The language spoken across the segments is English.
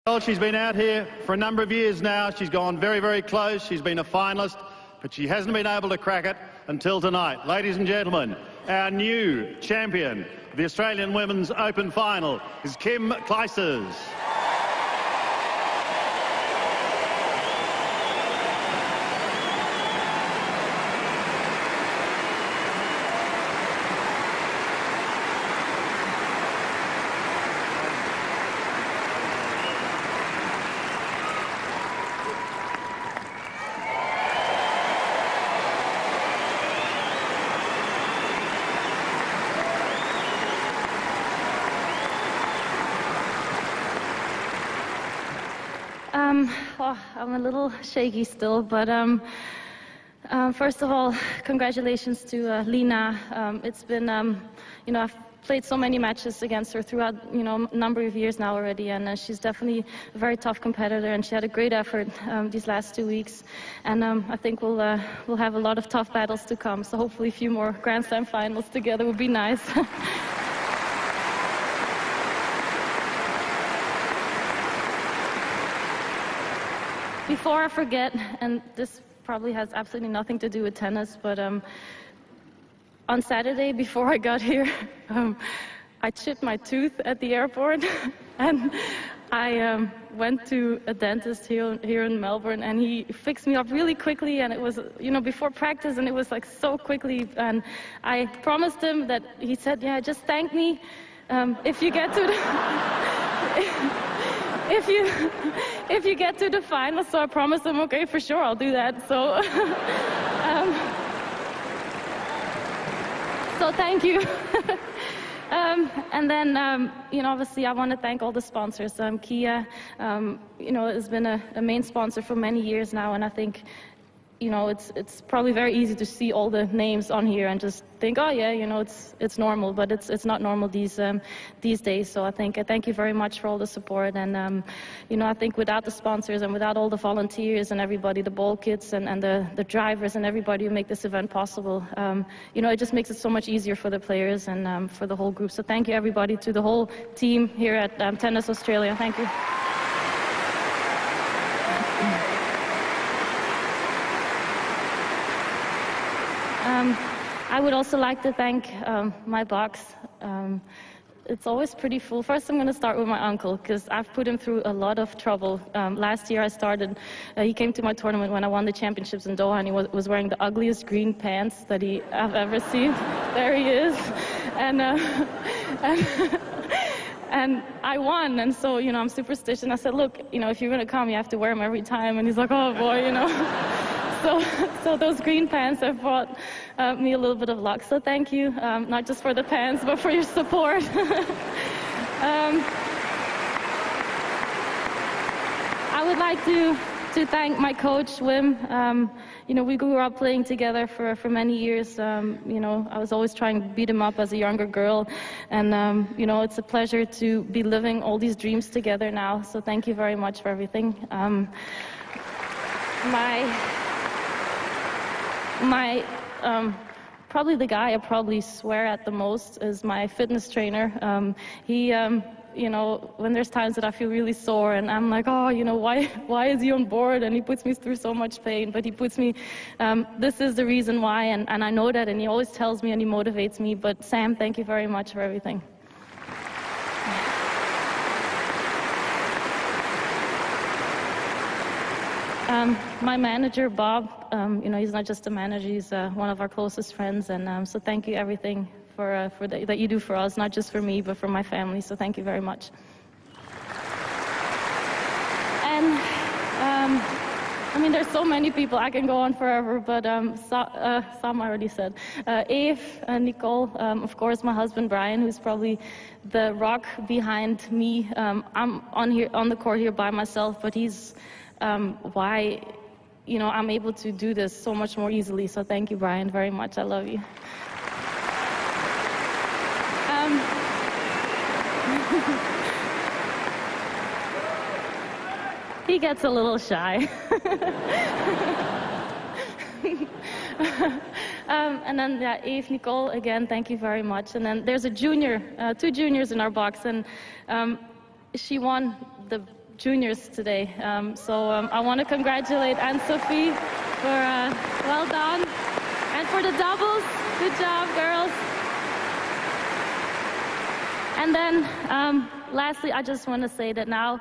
Well, she's been out here for a number of years now. She's gone very, very close. She's been a finalist, but she hasn't been able to crack it until tonight. Ladies and gentlemen, our new champion of the Australian Women's Open Final is Kim Clijsters. Well, I'm a little shaky still, but first of all, congratulations to Lina. It's been, you know, I've played so many matches against her throughout, you know, a number of years now already, and she's definitely a very tough competitor, and she had a great effort these last 2 weeks, and I think we'll have a lot of tough battles to come, so hopefully a few more Grand Slam finals together would be nice. Before I forget, and this probably has absolutely nothing to do with tennis, but on Saturday before I got here, I chipped my tooth at the airport, and I went to a dentist here in Melbourne, and he fixed me up really quickly, and it was, you know, before practice, and it was like so quickly, and I promised him that, he said, yeah, just thank me if you get to the... If you get to the final, so I promised him, okay, for sure, I'll do that. So, so thank you. And then, you know, obviously, I want to thank all the sponsors. Kia, you know, has been a main sponsor for many years now, and I think, you know, it's probably very easy to see all the names on here and just think, oh yeah, you know, it's normal, but it's not normal these days. So I thank you very much for all the support, and you know, I think without the sponsors and without all the volunteers and everybody, the ball kids and the drivers and everybody who make this event possible, you know, it just makes it so much easier for the players and for the whole group. So thank you everybody, to the whole team here at Tennis Australia. Thank you. I would also like to thank my box. It's always pretty full. First, I'm going to start with my uncle, because I've put him through a lot of trouble. Last year I started, he came to my tournament when I won the championships in Doha, and he was wearing the ugliest green pants that I've ever seen. There he is. And I won, and so, you know, I'm superstitious. And I said, look, you know, if you're going to come, you have to wear them every time. And he's like, oh boy, you know. So those green pants have brought me a little bit of luck. So thank you, not just for the pants, but for your support. I would like to thank my coach, Wim. You know, we grew up playing together for many years. You know, I was always trying to beat him up as a younger girl. And, you know, it's a pleasure to be living all these dreams together now. So thank you very much for everything. Probably the guy I probably swear at the most is my fitness trainer. He, you know, when there's times that I feel really sore and I'm like, oh, you know, why is he on board? And he puts me through so much pain, but he puts me, this is the reason why, and I know that, and he always tells me and he motivates me. But Sam, thank you very much for everything. My manager, Bob, you know, he's not just a manager, he's one of our closest friends, and so thank you everything that you do for us, not just for me, but for my family, so thank you very much. And, I mean, there's so many people, I can go on forever, but some I already said. Eve, Nicole, of course, my husband, Brian, who's probably the rock behind me. I'm on the court here by myself, but he's why, you know, I'm able to do this so much more easily. So thank you, Brian, very much. I love you. He gets a little shy. And then, yeah, Eve, Nicole, again, thank you very much. And then there's a junior, 2 juniors in our box, and she won the juniors today. I want to congratulate Anne-Sophie for well done. And for the doubles, good job, girls. And then, lastly, I just want to say that now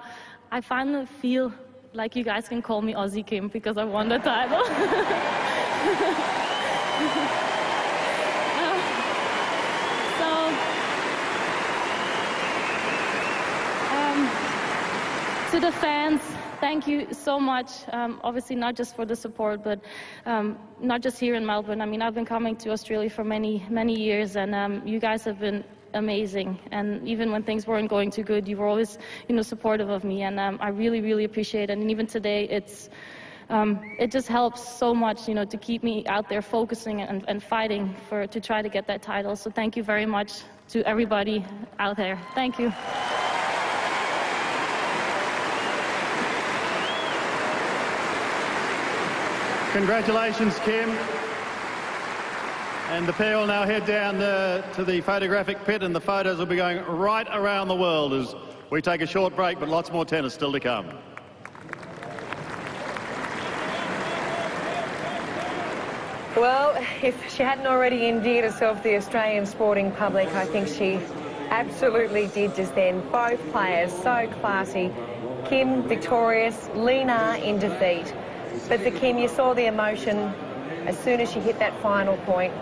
I finally feel like you guys can call me Aussie Kim because I won the title. To the fans, thank you so much. Obviously, not just for the support, but not just here in Melbourne. I mean, I've been coming to Australia for many, many years, and you guys have been amazing. And even when things weren't going too good, you were always, supportive of me, and I really, really appreciate it. And even today, it just helps so much, to keep me out there focusing and fighting to try to get that title. So thank you very much to everybody out there. Thank you. Congratulations, Kim. And the pair will now head down to the photographic pit, and the photos will be going right around the world as we take a short break, but lots more tennis still to come. Well, if she hadn't already endeared herself to the Australian sporting public, I think she absolutely did just then. Both players so classy. Kim victorious, Li Na in defeat. But for Kim, you saw the emotion as soon as she hit that final point.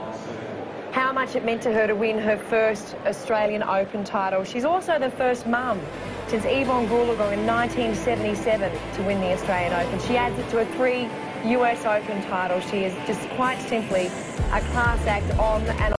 How much it meant to her to win her first Australian Open title. She's also the first mum since Yvonne Goolagong in 1977 to win the Australian Open. She adds it to a 3 US Open title. She is just quite simply a class act on and